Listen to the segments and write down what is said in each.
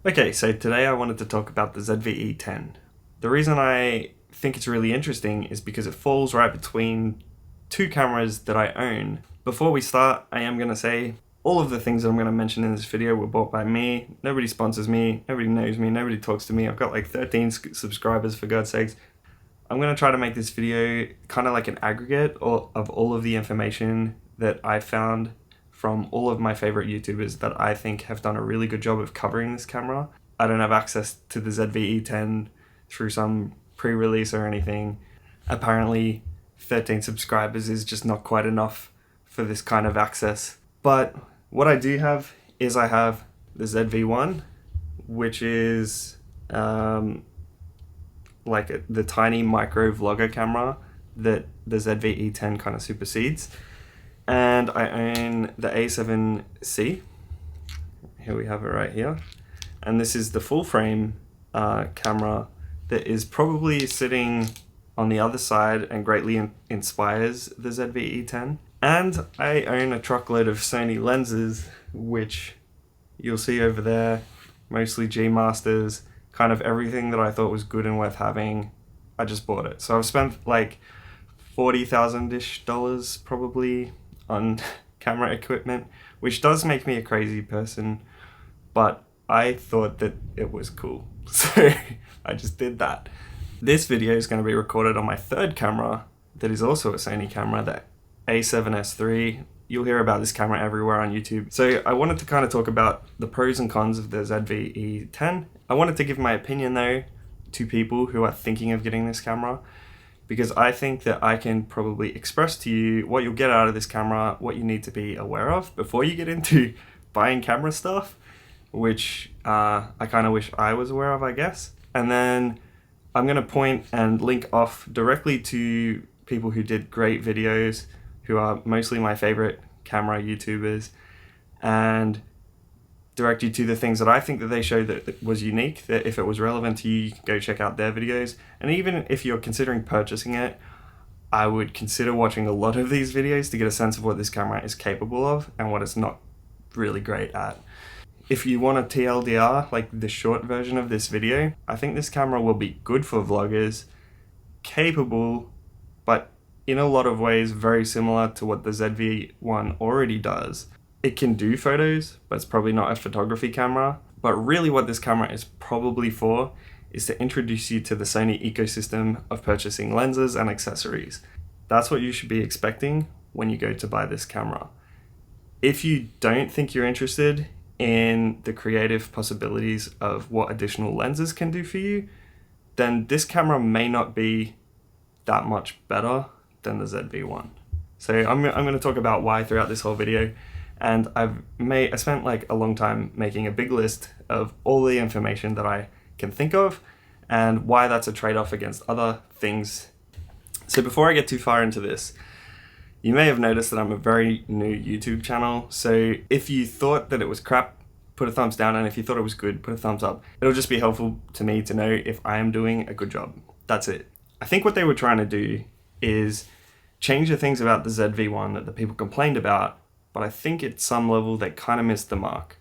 Okay, so today I wanted to talk about the ZV-E10. The reason I think it's really interesting is because it falls right between two cameras that I own. Before we start, I am going to say all of the things that I'm going to mention in this video were bought by me. Nobody sponsors me, nobody knows me, nobody talks to me. I've got like 13 subscribers, for God's sakes. I'm going to try to make this video kind of like an aggregate of all of the information that I found from all of my favorite YouTubers that I think have done a really good job of covering this camera. I don't have access to the ZV-E10 through some pre-release or anything. Apparently 13 subscribers is just not quite enough for this kind of access. But what I do have is I have the ZV-1, which is like the tiny micro vlogger camera that the ZV-E10 kind of supersedes. And I own the A7C. Here we have it right here. And this is the full frame camera that is probably sitting on the other side and greatly inspires the ZV-E10. And I own a truckload of Sony lenses, which you'll see over there, mostly G Masters, kind of everything that I thought was good and worth having. I just bought it. So I've spent like $40,000-ish probably on camera equipment, which does make me a crazy person, but I thought that it was cool, so I just did that. This video is going to be recorded on my third camera that is also a Sony camera, the A7S III. You'll hear about this camera everywhere on YouTube. So I wanted to kind of talk about the pros and cons of the ZV-E10. I wanted to give my opinion though to people who are thinking of getting this camera, because I think that I can probably express to you what you'll get out of this camera, what you need to be aware of before you get into buying camera stuff, which I kind of wish I was aware of, I guess. And then I'm going to point and link off directly to people who did great videos, who are mostly my favorite camera YouTubers, and direct you to the things that I think that they showed that was unique, that if it was relevant to you, you can go check out their videos. And even if you're considering purchasing it, I would consider watching a lot of these videos to get a sense of what this camera is capable of and what it's not really great at. If you want a TLDR, like the short version of this video, I think this camera will be good for vloggers, capable, but in a lot of ways very similar to what the ZV-1 already does. It can do photos, but it's probably not a photography camera. But really what this camera is probably for is to introduce you to the Sony ecosystem of purchasing lenses and accessories. That's what you should be expecting when you go to buy this camera. If you don't think you're interested in the creative possibilities of what additional lenses can do for you, then this camera may not be that much better than the ZV-1. So I'm going to talk about why throughout this whole video. And I spent like a long time making a big list of all the information that I can think of and why that's a trade-off against other things. So before I get too far into this, you may have noticed that I'm a very new YouTube channel. So if you thought that it was crap, put a thumbs down, and if you thought it was good, put a thumbs up. It'll just be helpful to me to know if I am doing a good job. That's it. I think what they were trying to do is change the things about the ZV-1 that the people complained about, but I think at some level they kind of missed the mark.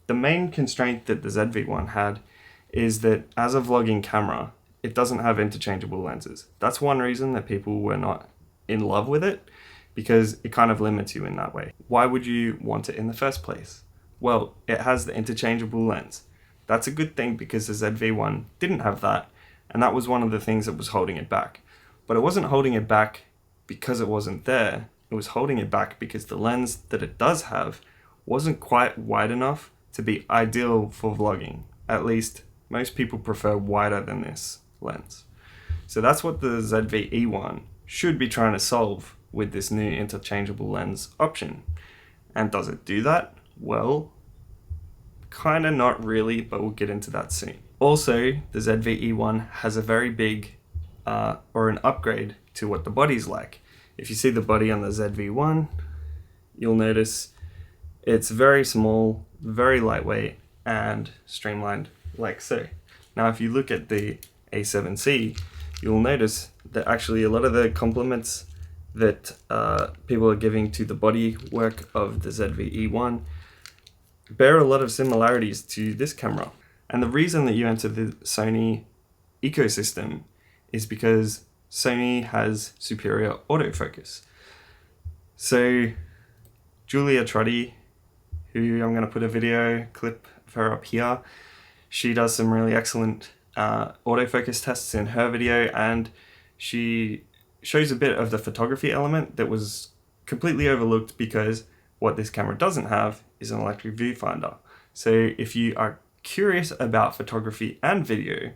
The main constraint that the ZV-1 had is that as a vlogging camera, it doesn't have interchangeable lenses. That's one reason that people were not in love with it, because it kind of limits you in that way. Why would you want it in the first place? Well, it has the interchangeable lens. That's a good thing because the ZV-1 didn't have that, and that was one of the things that was holding it back. But it wasn't holding it back because it wasn't there. It was holding it back because the lens that it does have wasn't quite wide enough to be ideal for vlogging. At least most people prefer wider than this lens. So that's what the ZV-E1 should be trying to solve with this new interchangeable lens option. And does it do that? Well, kind of not really, but we'll get into that soon. Also, the ZV-E1 has a very big or an upgrade to what the body's like. If you see the body on the ZV-1, you'll notice it's very small, very lightweight, and streamlined like so. Now, if you look at the A7C, you'll notice that actually a lot of the compliments that people are giving to the body work of the ZV-E1 bear a lot of similarities to this camera. And the reason that you enter the Sony ecosystem is because Sony has superior autofocus. So Julia Truddy, who I'm going to put a video clip of her up here, she does some really excellent autofocus tests in her video, and she shows a bit of the photography element that was completely overlooked because what this camera doesn't have is an electric viewfinder. So if you are curious about photography and video,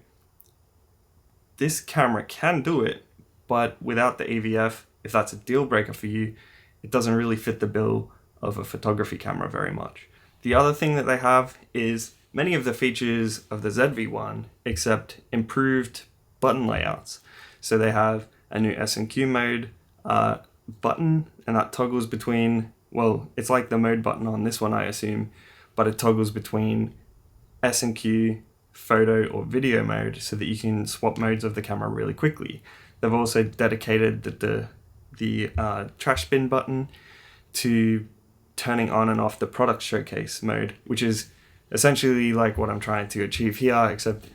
this camera can do it, but without the EVF, if that's a deal breaker for you, it doesn't really fit the bill of a photography camera very much. The other thing that they have is many of the features of the ZV-1, except improved button layouts. So they have a new S&Q mode button, and that toggles between, well, it's like the mode button on this one, I assume, but it toggles between S&Q, photo, or video mode so that you can swap modes of the camera really quickly. They've also dedicated the trash bin button to turning on and off the product showcase mode, which is essentially like what I'm trying to achieve here, except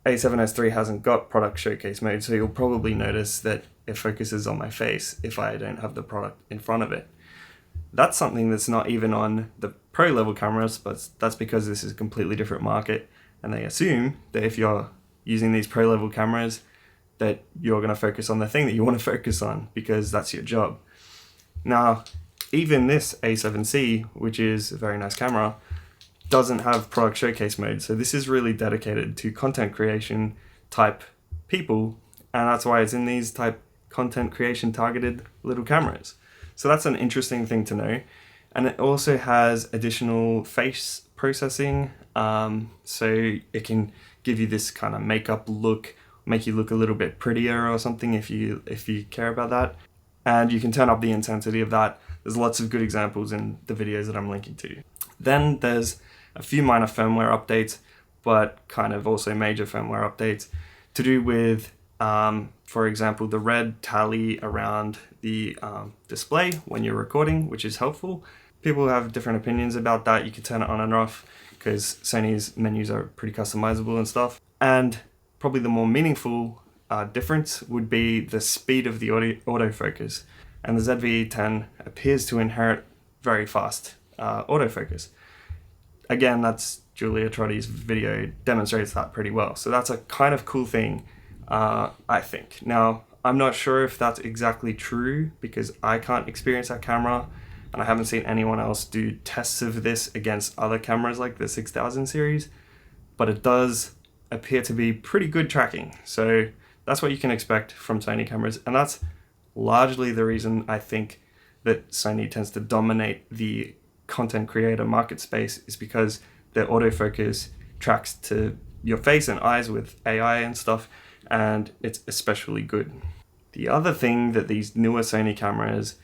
A7S III hasn't got product showcase mode, so you'll probably notice that it focuses on my face if I don't have the product in front of it. That's something that's not even on the pro level cameras, but that's because this is a completely different market, and they assume that if you're using these pro level cameras that you're going to focus on the thing that you want to focus on because that's your job. Now, even this A7C, which is a very nice camera, doesn't have product showcase mode. So this is really dedicated to content creation type people, and that's why it's in these type content creation targeted little cameras. So that's an interesting thing to know. And it also has additional face processing, so it can give you this kind of makeup look, make you look a little bit prettier or something if you care about that. And you can turn up the intensity of that. There's lots of good examples in the videos that I'm linking to. Then there's a few minor firmware updates, but kind of also major firmware updates to do with, for example, the red tally around the display when you're recording, which is helpful. People have different opinions about that. You can turn it on and off because Sony's menus are pretty customizable and stuff. And probably the more meaningful difference would be the speed of the autofocus. And the ZV-E10 appears to inherit very fast autofocus. Again, that's Julia Truddy's video demonstrates that pretty well. So that's a kind of cool thing, I think. Now, I'm not sure if that's exactly true because I can't experience that camera, and I haven't seen anyone else do tests of this against other cameras like the 6000 series, but it does appear to be pretty good tracking. So that's what you can expect from Sony cameras, and that's largely the reason I think that Sony tends to dominate the content creator market space, is because their autofocus tracks to your face and eyes with AI and stuff, and it's especially good. The other thing that these newer Sony cameras,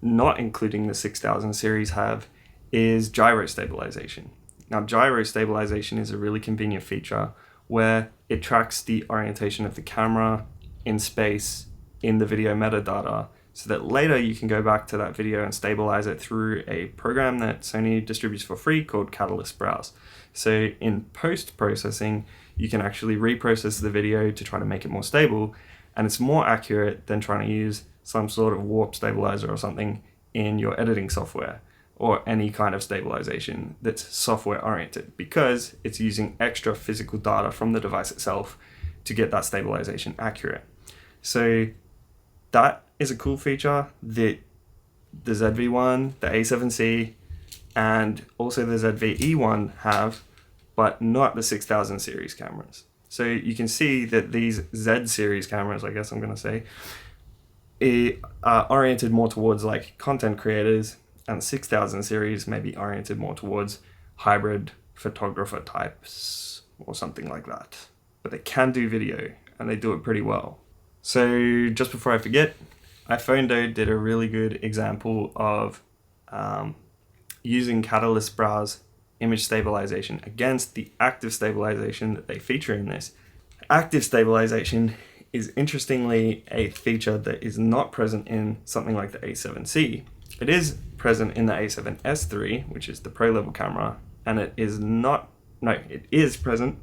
not including the 6000 series, have is gyro stabilization. Now, gyro stabilization is a really convenient feature where it tracks the orientation of the camera in space in the video metadata, so that later you can go back to that video and stabilize it through a program that Sony distributes for free called Catalyst Browse. So in post-processing, you can actually reprocess the video to try to make it more stable, and it's more accurate than trying to use some sort of warp stabilizer or something in your editing software, or any kind of stabilization that's software oriented, because it's using extra physical data from the device itself to get that stabilization accurate. So that is a cool feature that the ZV-1, the A7C, and also the ZV-E10 have, but not the 6000 series cameras. So you can see that these Z series cameras, I guess I'm going to say, are oriented more towards like content creators, and the 6000 series may be oriented more towards hybrid photographer types or something like that. But they can do video, and they do it pretty well. So just before I forget, iPhonedo did a really good example of using Catalyst Browse image stabilization against the active stabilization that they feature in this. Active stabilization is interestingly a feature that is not present in something like the A7C. It is present in the A7S III, which is the pro level camera, and it is not no, it is present.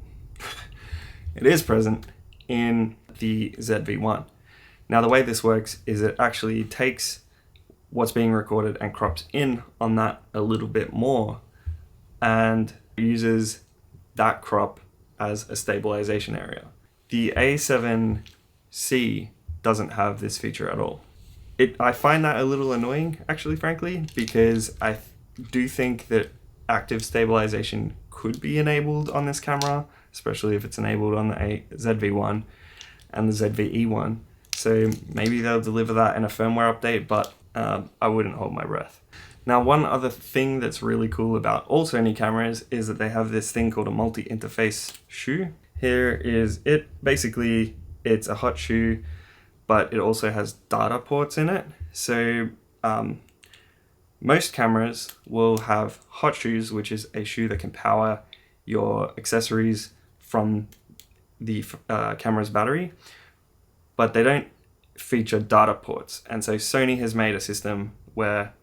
It is present in the ZV-1. Now the way this works is it actually takes what's being recorded and crops in on that a little bit more and uses that crop as a stabilization area. The A7C doesn't have this feature at all. I find that a little annoying, actually, frankly, because I do think that active stabilization could be enabled on this camera, especially if it's enabled on the ZV-1 and the ZV-E10. So maybe they'll deliver that in a firmware update, but I wouldn't hold my breath. Now, one other thing that's really cool about all Sony cameras is that they have this thing called a multi-interface shoe. Here is it. Basically, it's a hot shoe, but it also has data ports in it. So most cameras will have hot shoes, which is a shoe that can power your accessories from the camera's battery, but they don't feature data ports. And so Sony has made a system where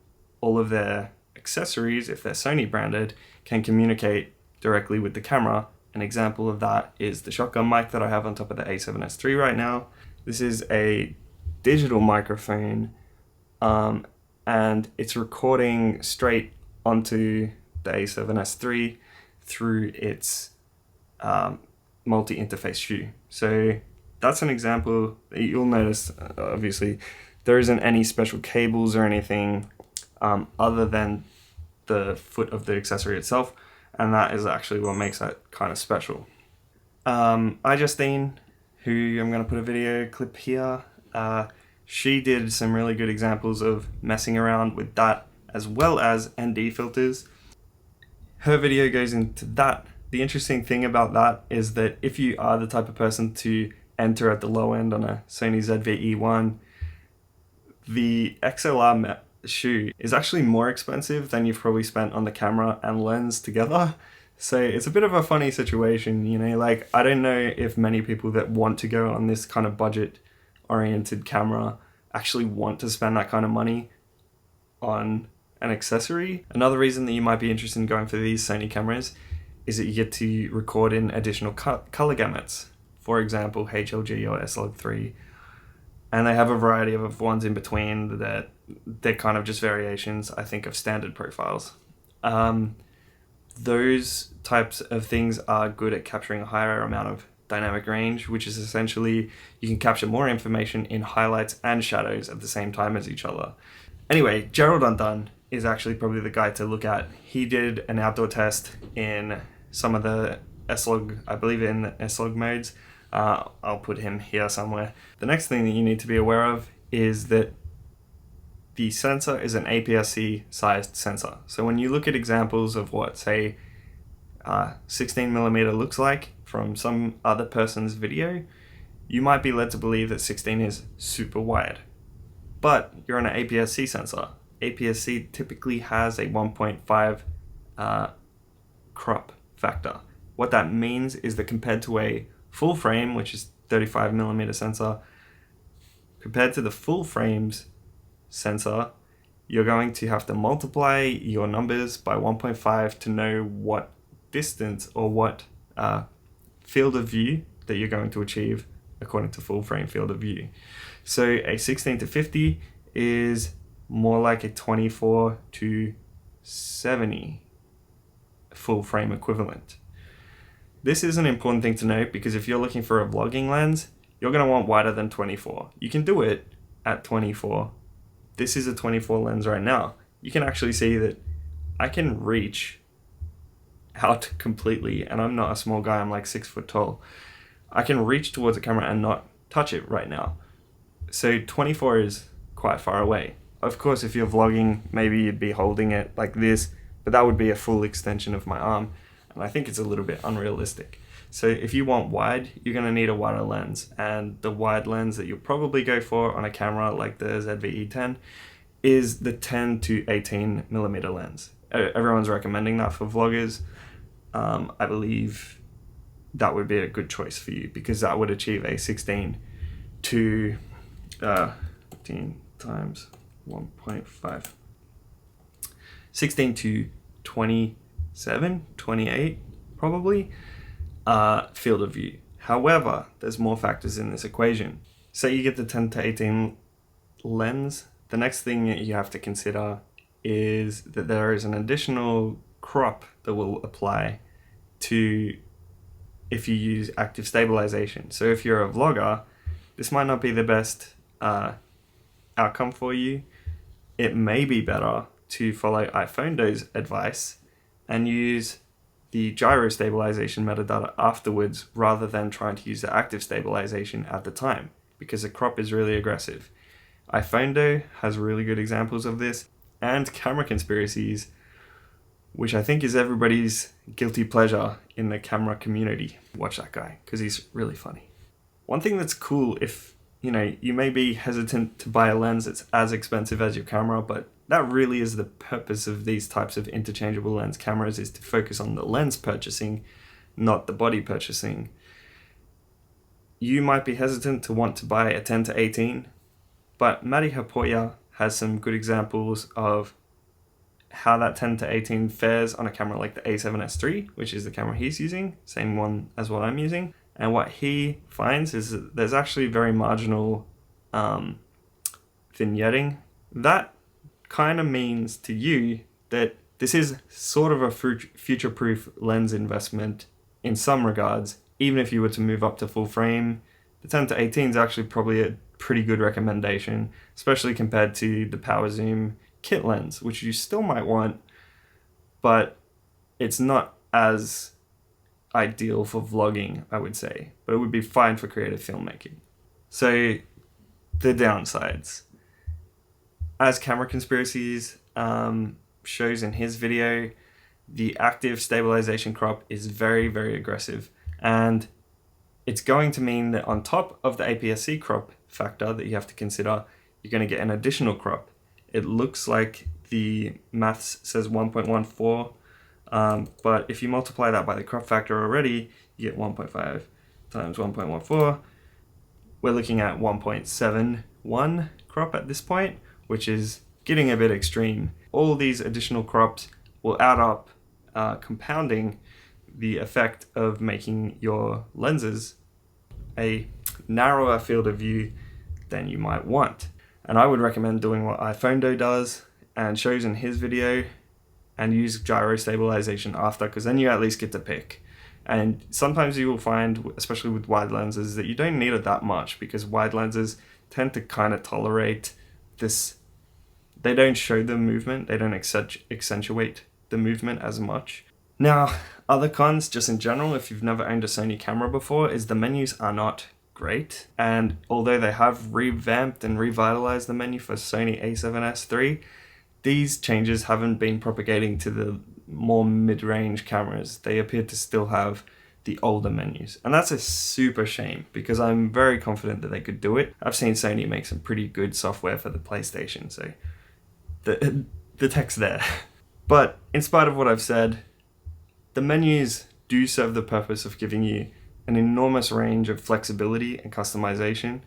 all of their accessories, if they're Sony branded, can communicate directly with the camera. An example of that is the shotgun mic that I have on top of the A7S III right now. This is a digital microphone, and it's recording straight onto the A7S III through its multi-interface shoe. So that's an example. You'll notice, obviously, there isn't any special cables or anything other than the foot of the accessory itself, and that is actually what makes that kind of special. iJustine, who I'm going to put a video clip here, she did some really good examples of messing around with that as well as ND filters. Her video goes into that. The interesting thing about that is that if you are the type of person to enter at the low end on a Sony ZV-E10, the XLR shoe is actually more expensive than you've probably spent on the camera and lens together. So it's a bit of a funny situation, you know, like I don't know if many people that want to go on this kind of budget oriented camera actually want to spend that kind of money on an accessory. Another reason that you might be interested in going for these Sony cameras is that you get to record in additional color gamuts. For example, HLG or S-Log3. And they have a variety of ones in between that they're kind of just variations, I think, of standard profiles. Those types of things are good at capturing a higher amount of dynamic range, which is essentially you can capture more information in highlights and shadows at the same time as each other. Anyway, Gerald Undone is actually probably the guy to look at. He did an outdoor test in some of the S-Log, I believe in the S-Log modes. I'll put him here somewhere. The next thing that you need to be aware of is that the sensor is an APS-C sized sensor. So when you look at examples of what, say, 16mm looks like from some other person's video, you might be led to believe that 16 is super wide. But you're on an APS-C sensor. APS-C typically has a 1.5 crop factor. What that means is that compared to a full frame, which is 35mm sensor, compared to the full frame's sensor, you're going to have to multiply your numbers by 1.5 to know what distance or what field of view that you're going to achieve according to full frame field of view. So a 16 to 50 is more like a 24 to 70 full frame equivalent. This is an important thing to note because if you're looking for a vlogging lens, you're going to want wider than 24. You can do it at 24. This is a 24 lens right now. You can actually see that I can reach out completely, and I'm not a small guy, I'm like 6 foot tall. I can reach towards the camera and not touch it right now. So 24 is quite far away. Of course, if you're vlogging, maybe you'd be holding it like this, but that would be a full extension of my arm, and I think it's a little bit unrealistic. So if you want wide, you're going to need a wider lens, and the wide lens that you'll probably go for on a camera like the ZV-E10 is the 10 to 18mm lens. Everyone's recommending that for vloggers. I believe that would be a good choice for you because that would achieve a 16 to 15 times 1.5. 16 to 27, 28 probably, field of view. However, there's more factors in this equation. So you get the 10-18 lens. The next thing that you have to consider is that there is an additional crop that will apply to if you use active stabilization. So if you're a vlogger, this might not be the best outcome for you. It may be better to follow iPhone's advice and use the gyro stabilization metadata afterwards rather than trying to use the active stabilization at the time, because the crop is really aggressive. iPhone has really good examples of this, and Camera Conspiracies, which I think is everybody's guilty pleasure in the camera community. Watch that guy, because he's really funny. One thing that's cool, if you may be hesitant to buy a lens that's as expensive as your camera, but that really is the purpose of these types of interchangeable lens cameras, is to focus on the lens purchasing, not the body purchasing. You might be hesitant to want to buy a 10-18, but Matti Haapoja has some good examples of how that 10-18 fares on a camera like the A7S III, which is the camera he's using, same one as what I'm using. And what he finds is that there's actually very marginal vignetting. That kind of means to you that this is sort of a future-proof lens investment in some regards. Even if you were to move up to full frame, the 10-18 is actually probably a pretty good recommendation, especially compared to the power zoom kit lens, which you still might want, but it's not as ideal for vlogging, I would say, but it would be fine for creative filmmaking. So the downsides, as Camera Conspiracies shows in his video, the active stabilization crop is very, very aggressive, and it's going to mean that on top of the APS-C crop factor that you have to consider, you're going to get an additional crop. It looks like the maths says 1.14, but if you multiply that by the crop factor already, you get 1.5 times 1.14. We're looking at 1.71 crop at this point, which is getting a bit extreme. All these additional crops will add up, compounding the effect of making your lenses a narrower field of view than you might want. And I would recommend doing what iPhone does and shows in his video, and use gyro stabilization after, because then you at least get to pick. And sometimes you will find, especially with wide lenses, that you don't need it that much, because wide lenses tend to kind of tolerate this. They don't show the movement, they don't accentuate the movement as much. Now, other cons, just in general, if you've never owned a Sony camera before, is the menus are not great. And although they have revamped and revitalized the menu for Sony A7S III, these changes haven't been propagating to the more mid-range cameras. They appear to still have the older menus. And that's a super shame, because I'm very confident that they could do it. I've seen Sony make some pretty good software for the PlayStation, so the tech's there. But in spite of what I've said, the menus do serve the purpose of giving you an enormous range of flexibility and customization.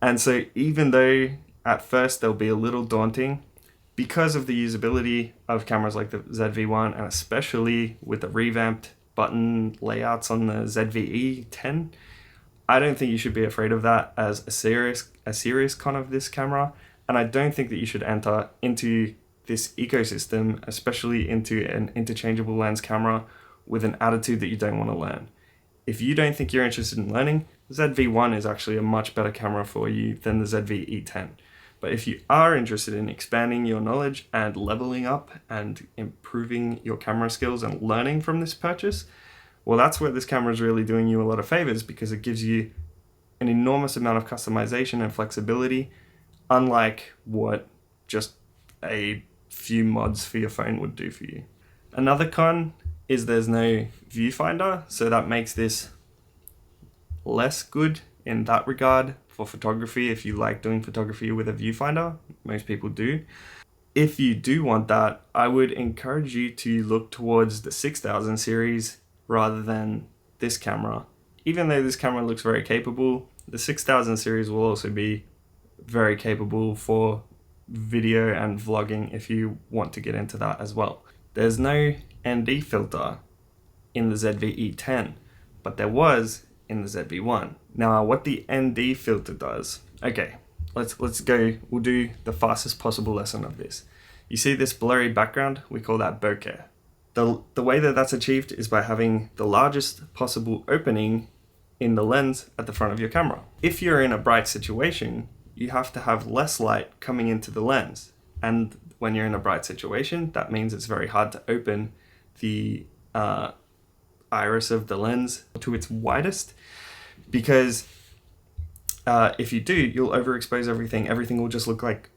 And so even though at first they'll be a little daunting, because of the usability of cameras like the ZV-1, and especially with the revamped button layouts on the ZV-E10, I don't think you should be afraid of that as a serious con of this camera. And I don't think that you should enter into this ecosystem, especially into an interchangeable lens camera, with an attitude that you don't want to learn. If you don't think you're interested in learning, the ZV-1 is actually a much better camera for you than the ZV-E10. But if you are interested in expanding your knowledge and leveling up and improving your camera skills and learning from this purchase, well, that's where this camera is really doing you a lot of favors, because it gives you an enormous amount of customization and flexibility, unlike what just a few mods for your phone would do for you. Another con is there's no viewfinder, so that makes this less good in that regard for photography. If you like doing photography with a viewfinder, most people do. If you do want that, I would encourage you to look towards the 6000 series rather than this camera. Even though this camera looks very capable, the 6000 series will also be very capable for video and vlogging if you want to get into that as well. There's no ND filter in the ZV-E10, but there was in the ZV-1. Now, what the ND filter does, okay, let's go, we'll do the fastest possible lesson of this. You see this blurry background? We call that bokeh. The way that that's achieved is by having the largest possible opening in the lens at the front of your camera. If you're in a bright situation, you have to have less light coming into the lens. And when you're in a bright situation, that means it's very hard to open the iris of the lens to its widest, because if you do, you'll overexpose everything. Everything will just look like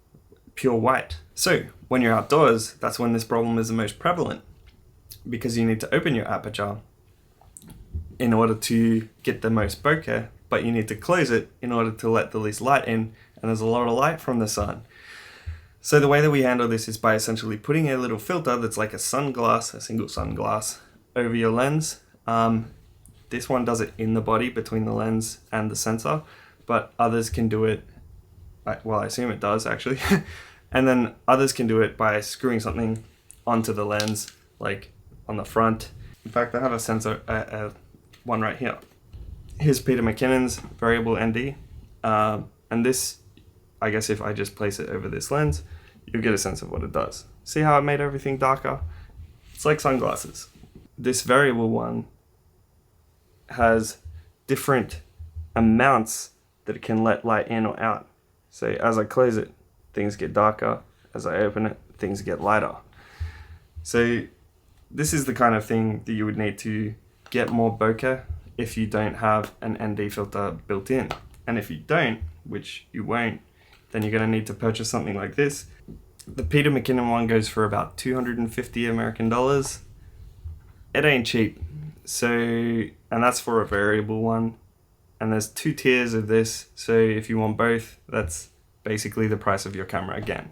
pure white. So when you're outdoors, that's when this problem is the most prevalent, because you need to open your aperture in order to get the most bokeh, but you need to close it in order to let the least light in, and there's a lot of light from the sun. So the way that we handle this is by essentially putting a little filter that's like a sunglass, a single sunglass, over your lens. This one does it in the body between the lens and the sensor, but others can do it, well, I assume it does actually, and then others can do it by screwing something onto the lens, like on the front. In fact, I have a sensor, one right here. Here's Peter McKinnon's variable ND, and this, I guess if I just place it over this lens, you'll get a sense of what it does. See how it made everything darker? It's like sunglasses. This variable one has different amounts that it can let light in or out. So as I close it, things get darker. As I open it, things get lighter. So this is the kind of thing that you would need to get more bokeh if you don't have an ND filter built in. And if you don't, which you won't, then you're going to need to purchase something like this. The Peter McKinnon one goes for about 250 American dollars. It ain't cheap. So, and that's for a variable one. And there's 2 tiers of this. So if you want both, that's basically the price of your camera again.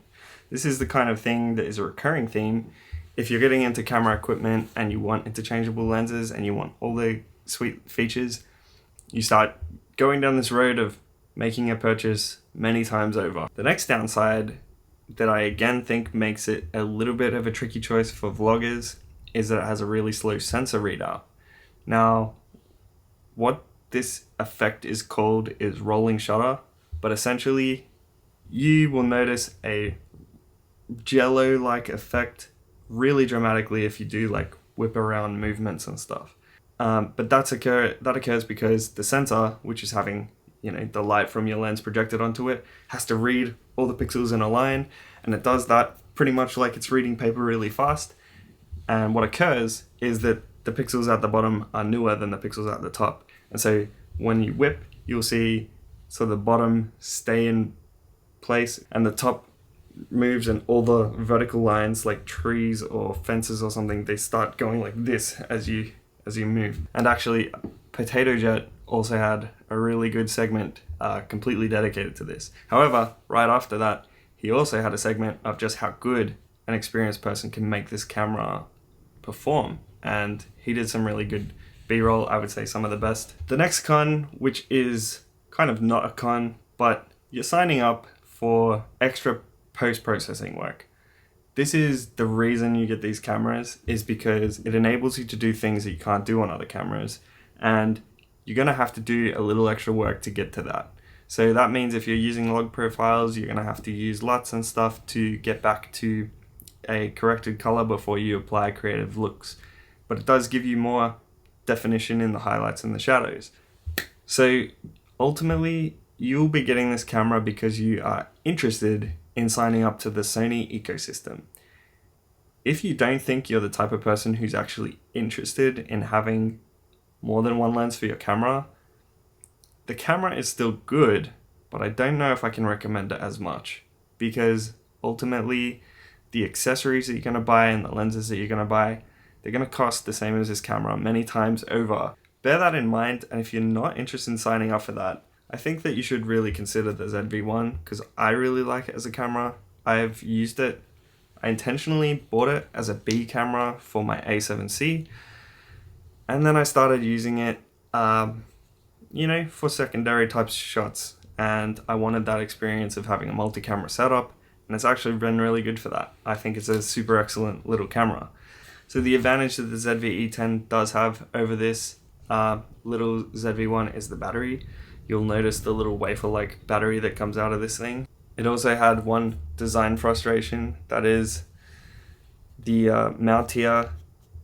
This is the kind of thing that is a recurring theme. If you're getting into camera equipment and you want interchangeable lenses and you want all the sweet features, you start going down this road of making a purchase many times over. The next downside that I again think makes it a little bit of a tricky choice for vloggers is that it has a really slow sensor readout. Now, what this effect is called is rolling shutter, but essentially you will notice a jello-like effect really dramatically if you do like whip around movements and stuff. But that occurs because the sensor, which is having, you know, the light from your lens projected onto it, has to read all the pixels in a line, and it does that pretty much like it's reading paper really fast. And what occurs is that the pixels at the bottom are newer than the pixels at the top. And so when you whip, you'll see so the bottom stay in place and the top moves, and all the vertical lines like trees or fences or something, they start going like this as you move. And actually, Potato Jet also had a really good segment completely dedicated to this. However, right after that, he also had a segment of just how good an experienced person can make this camera perform. And he did some really good B-roll, I would say some of the best. The next con, which is kind of not a con, but you're signing up for extra post-processing work. This is the reason you get these cameras, is because it enables you to do things that you can't do on other cameras, and you're going to have to do a little extra work to get to that. So that means if you're using log profiles, you're going to have to use LUTs and stuff to get back to a corrected color before you apply creative looks. But it does give you more definition in the highlights and the shadows. So ultimately, you'll be getting this camera because you are interested in signing up to the Sony ecosystem. If you don't think you're the type of person who's actually interested in having more than one lens for your camera, the camera is still good, but I don't know if I can recommend it as much, because ultimately the accessories that you're going to buy and the lenses that you're going to buy, they're going to cost the same as this camera many times over. Bear that in mind, and if you're not interested in signing up for that, I think that you should really consider the ZV-1, because I really like it as a camera. I've used it. I intentionally bought it as a B camera for my A7C, and then I started using it, for secondary type shots, and I wanted that experience of having a multi-camera setup, and it's actually been really good for that. I think it's a super excellent little camera. So the advantage that the ZV-E10 does have over this little ZV-1 is the battery. You'll notice the little wafer-like battery that comes out of this thing. It also had one design frustration, that is the mount here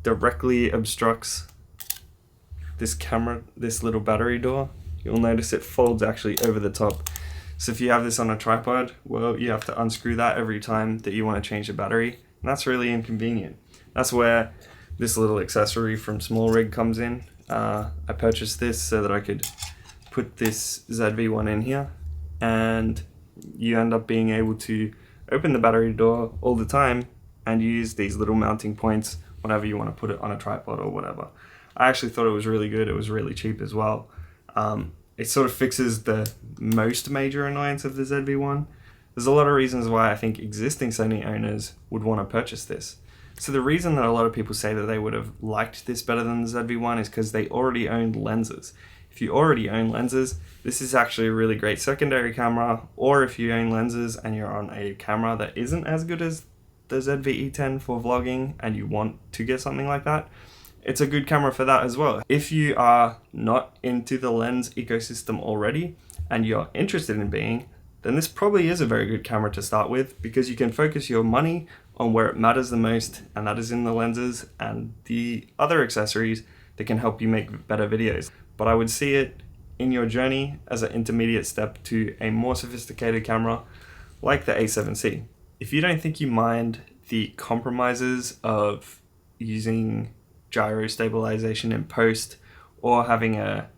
directly obstructs this camera, this little battery door. You'll notice it folds actually over the top. So if you have this on a tripod, well, you have to unscrew that every time that you want to change the battery, and that's really inconvenient. That's where this little accessory from Small Rig comes in. I purchased this so that I could put this ZV-1 in here, and you end up being able to open the battery door all the time and use these little mounting points whenever you want to put it on a tripod or whatever. I actually thought it was really good. It was really cheap as well. It sort of fixes the most major annoyance of the ZV-1. There's a lot of reasons why I think existing Sony owners would want to purchase this. So the reason that a lot of people say that they would have liked this better than the ZV-1 is because they already owned lenses. If you already own lenses, this is actually a really great secondary camera, or if you own lenses and you're on a camera that isn't as good as the ZV-E10 for vlogging and you want to get something like that, it's a good camera for that as well. If you are not into the lens ecosystem already and you're interested in being, then this probably is a very good camera to start with, because you can focus your money on where it matters the most, and that is in the lenses and the other accessories that can help you make better videos. But I would see it in your journey as an intermediate step to a more sophisticated camera like the A7C. If you don't think you mind the compromises of using gyro stabilization in post or having a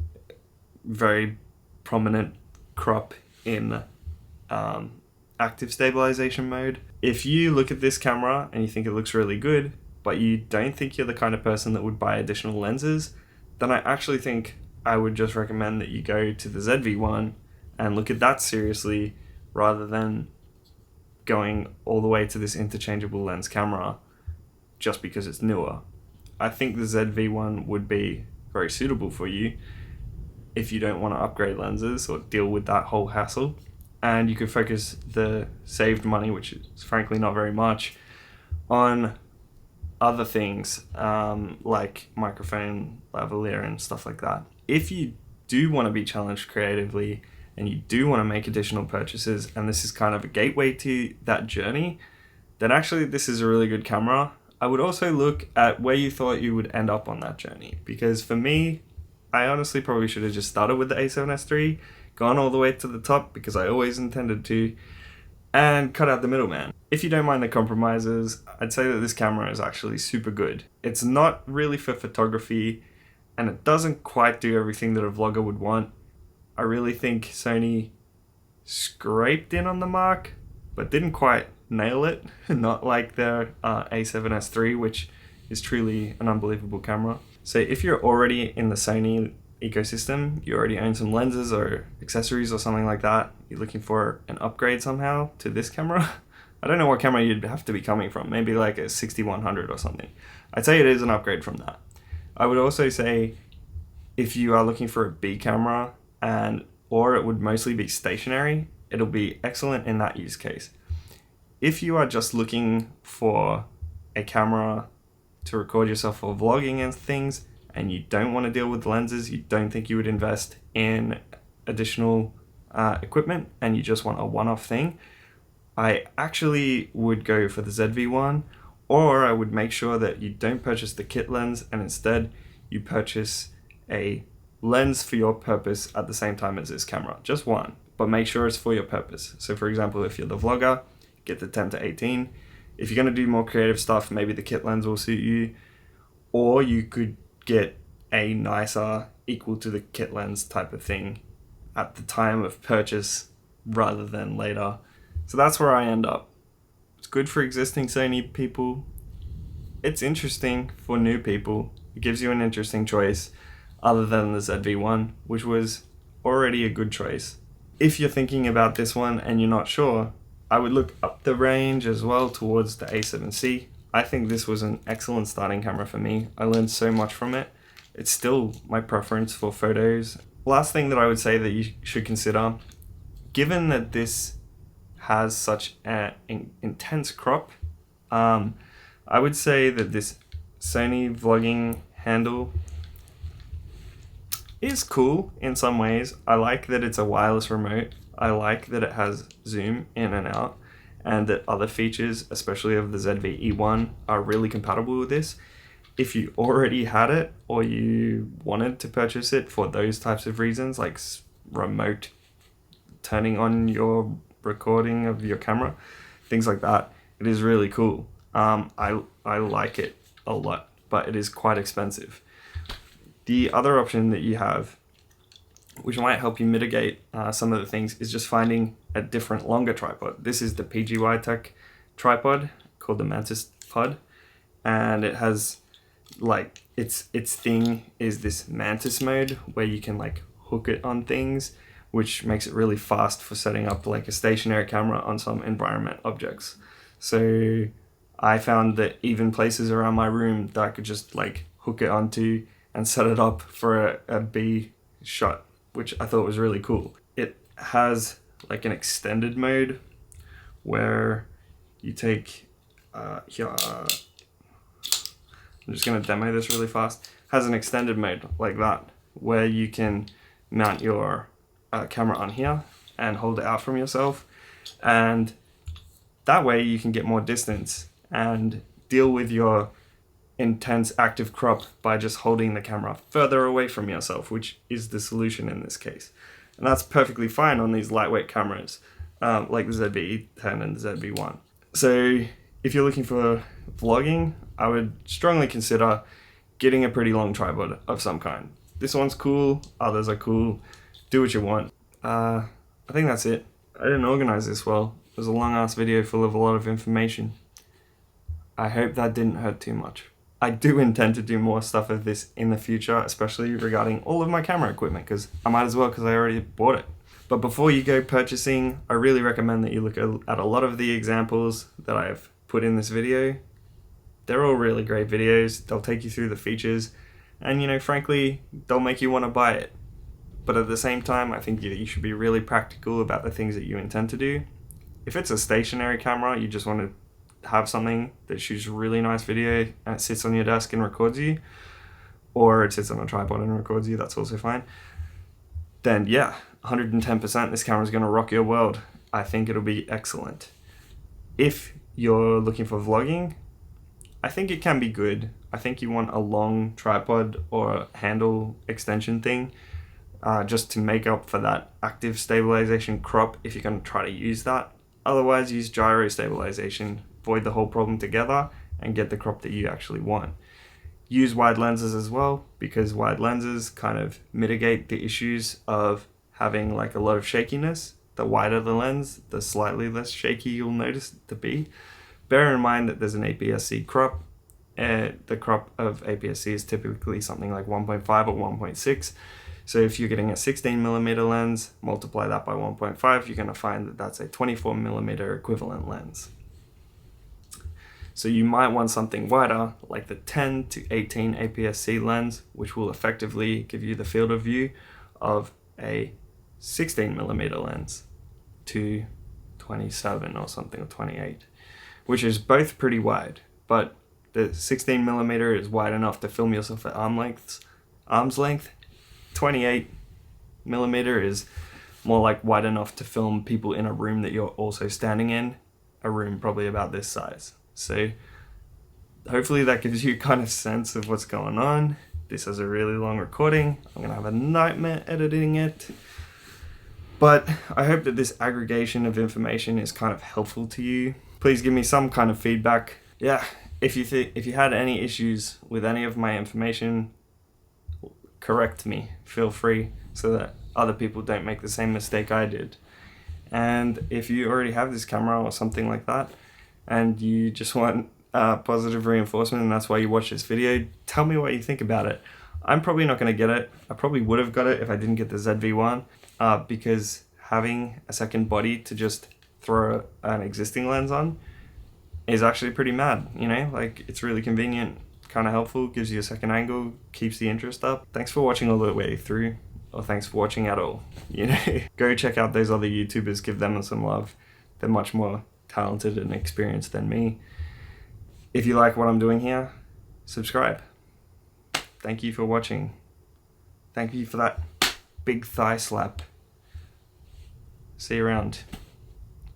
very prominent crop in active stabilization mode, if you look at this camera and you think it looks really good, but you don't think you're the kind of person that would buy additional lenses, then I actually think I would just recommend that you go to the ZV-1 and look at that seriously, rather than going all the way to this interchangeable lens camera just because it's newer. I think the ZV-1 would be very suitable for you if you don't want to upgrade lenses or deal with that whole hassle, and you could focus the saved money, which is frankly not very much, on other things like microphone lavalier and stuff like that. If you do want to be challenged creatively and you do want to make additional purchases, and this is kind of a gateway to that journey, then actually this is a really good camera. I would also look at where you thought you would end up on that journey, because for me, I honestly probably should have just started with the A7S III, gone all the way to the top because I always intended to, and cut out the middleman. If you don't mind the compromises, I'd say that this camera is actually super good. It's not really for photography, and it doesn't quite do everything that a vlogger would want. I really think Sony scraped in on the mark, but didn't quite nail it. Not like their A7S III, which is truly an unbelievable camera. So if you're already in the Sony ecosystem, you already own some lenses or accessories or something like that, you're looking for an upgrade somehow to this camera, I don't know what camera you'd have to be coming from, maybe like a 6100 or something. I'd say it is an upgrade from that. I would also say if you are looking for a B camera, or it would mostly be stationary, it'll be excellent in that use case. If you are just looking for a camera to record yourself for vlogging and things, and you don't want to deal with lenses, you don't think you would invest in additional equipment, and you just want a one-off thing, I actually would go for the ZV-1, or I would make sure that you don't purchase the kit lens, and instead you purchase a lens for your purpose at the same time as this camera. Just one, but make sure it's for your purpose. So for example, if you're the vlogger, get the 10-18. If you're going to do more creative stuff, maybe the kit lens will suit you, or you could get a nicer, equal to the kit lens type of thing at the time of purchase rather than later. So that's where I end up. It's good for existing Sony people. It's interesting for new people. It gives you an interesting choice other than the ZV-1, which was already a good choice. If you're thinking about this one and you're not sure, I would look up the range as well towards the A7C. I think this was an excellent starting camera for me. I learned so much from it. It's still my preference for photos. Last thing that I would say that you should consider, given that this has such an intense crop, I would say that this Sony vlogging handle is cool in some ways. I like that it's a wireless remote. I like that it has zoom in and out, and that other features, especially of the ZV-E10, are really compatible with this. If you already had it or you wanted to purchase it for those types of reasons, like remote turning on your recording of your camera, things like that, it is really cool. I like it a lot, but it is quite expensive. The other option that you have, which might help you mitigate some of the things, is just finding a different longer tripod. This is the PGY Tech tripod called the Mantis Pod, and it has like its thing is this Mantis mode where you can like hook it on things, which makes it really fast for setting up like a stationary camera on some environment objects. So I found that even places around my room that I could just like hook it onto and set it up for a B shot, which I thought was really cool. It has like an extended mode where you take, here, I'm just gonna demo this really fast. Has an extended mode like that, where you can mount your camera on here and hold it out from yourself. And that way you can get more distance and deal with your intense active crop by just holding the camera further away from yourself, which is the solution in this case. And that's perfectly fine on these lightweight cameras, like the ZV-E10 and the ZV-1. So if you're looking for vlogging, I would strongly consider getting a pretty long tripod of some kind. This one's cool, others are cool, do what you want. I think that's it. I didn't organize this well. It was a long ass video full of a lot of information. I hope that didn't hurt too much. I do intend to do more stuff of this in the future, especially regarding all of my camera equipment, because I might as well, because I already bought it. But before you go purchasing, I really recommend that you look at a lot of the examples that I've put in this video. They're all really great videos. They'll take you through the features, and you know, frankly, they'll make you want to buy it. But at the same time, I think you should be really practical about the things that you intend to do. If it's a stationary camera, you just want to have something that shoots really nice video and it sits on your desk and records you, or it sits on a tripod and records you, that's also fine, then yeah, 110% this camera is going to rock your world. I think it'll be excellent. If you're looking for vlogging, I think it can be good. I think you want a long tripod or handle extension thing, just to make up for that active stabilization crop if you're going to try to use that. Otherwise, use gyro stabilization, avoid the whole problem together, and get the crop that you actually want. Use wide lenses as well, because wide lenses kind of mitigate the issues of having like a lot of shakiness. The wider the lens, the slightly less shaky you'll notice it to be. Bear in mind that there's an APS-C crop. The crop of APS-C is typically something like 1.5 or 1.6. So if you're getting a 16mm lens, multiply that by 1.5, you're going to find that that's a 24mm equivalent lens. So you might want something wider, like the 10 to 18 APS-C lens, which will effectively give you the field of view of a 16mm lens to 27 or something, or 28, which is both pretty wide, but the 16mm is wide enough to film yourself at arm's length. 28mm is more like wide enough to film people in a room that you're also standing in, a room probably about this size. So hopefully that gives you kind of sense of what's going on. This is a really long recording. I'm gonna have a nightmare editing it. But I hope that this aggregation of information is kind of helpful to you. Please give me some kind of feedback. Yeah, if you had any issues with any of my information, correct me, feel free, so that other people don't make the same mistake I did. And if you already have this camera or something like that, and you just want positive reinforcement and that's why you watch this video, tell me what you think about it. I'm probably not going to get it. I probably would have got it if I didn't get the ZV-1, because having a second body to just throw an existing lens on is actually pretty mad, you know, like it's really convenient, kind of helpful, gives you a second angle, keeps the interest up. Thanks for watching all the way through, or thanks for watching at all, you know. Go check out those other YouTubers, give them some love. They're much more talented and experienced than me. If you like what I'm doing here, subscribe. Thank you for watching. Thank you for that big thigh slap. See you around.